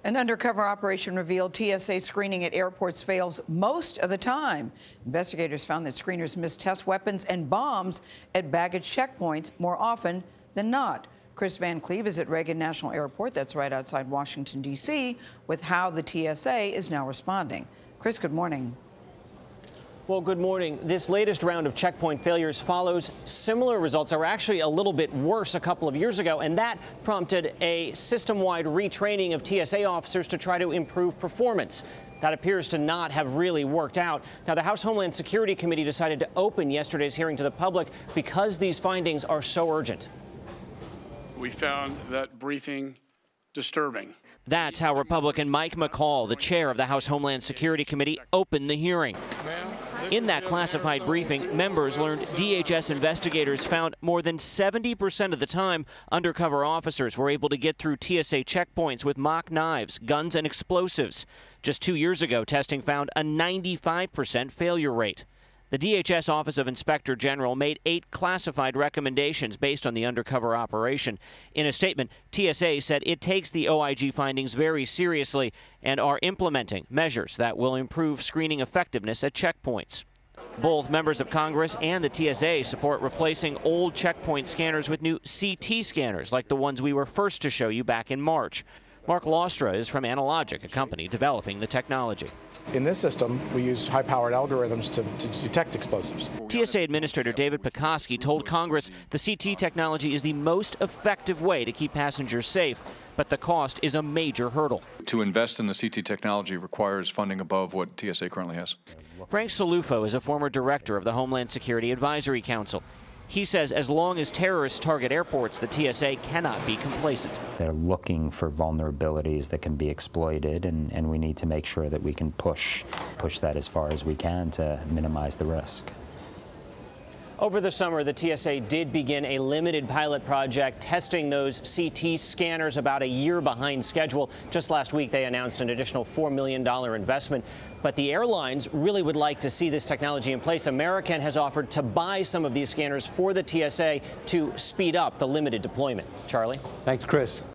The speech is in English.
An undercover operation revealed TSA screening at airports fails most of the time. Investigators found that screeners miss test weapons and bombs at baggage checkpoints more often than not. Kris Van Cleave is at Reagan National Airport, that's right outside Washington, D.C., with how the TSA is now responding. Kris, good morning. Well, good morning. This latest round of checkpoint failures follows similar results that were actually a little bit worse a couple of years ago, and that prompted a system-wide retraining of TSA officers to try to improve performance. That appears to not have really worked out. Now, the House Homeland Security Committee decided to open yesterday's hearing to the public because these findings are so urgent. We found that briefing disturbing. That's how Republican Mike McCall, the chair of the House Homeland Security Committee, opened the hearing. In that classified briefing, members learned DHS investigators found more than 70% of the time undercover officers were able to get through TSA checkpoints with mock knives, guns, and explosives. Just 2 years ago, testing found a 95% failure rate. The DHS Office of Inspector General made 8 classified recommendations based on the undercover operation. In a statement, TSA said it takes the OIG findings very seriously and are implementing measures that will improve screening effectiveness at checkpoints. Both members of Congress and the TSA support replacing old checkpoint scanners with new CT scanners like the ones we were first to show you back in March. Mark Lostra is from Analogic, a company developing the technology. In this system, we use high-powered algorithms to detect explosives. TSA Administrator David Pekoski told Congress the CT technology is the most effective way to keep passengers safe, but the cost is a major hurdle. To invest in the CT technology requires funding above what TSA currently has. Frank Salufo is a former director of the Homeland Security Advisory Council. He says as long as terrorists target airports, the TSA cannot be complacent. They're looking for vulnerabilities that can be exploited, and we need to make sure that we can push that as far as we can to minimize the risk. Over the summer, the TSA did begin a limited pilot project testing those CT scanners about a year behind schedule. Just last week, they announced an additional $4 million investment. But the airlines really would like to see this technology in place. American has offered to buy some of these scanners for the TSA to speed up the limited deployment. Charlie? Thanks, Kris.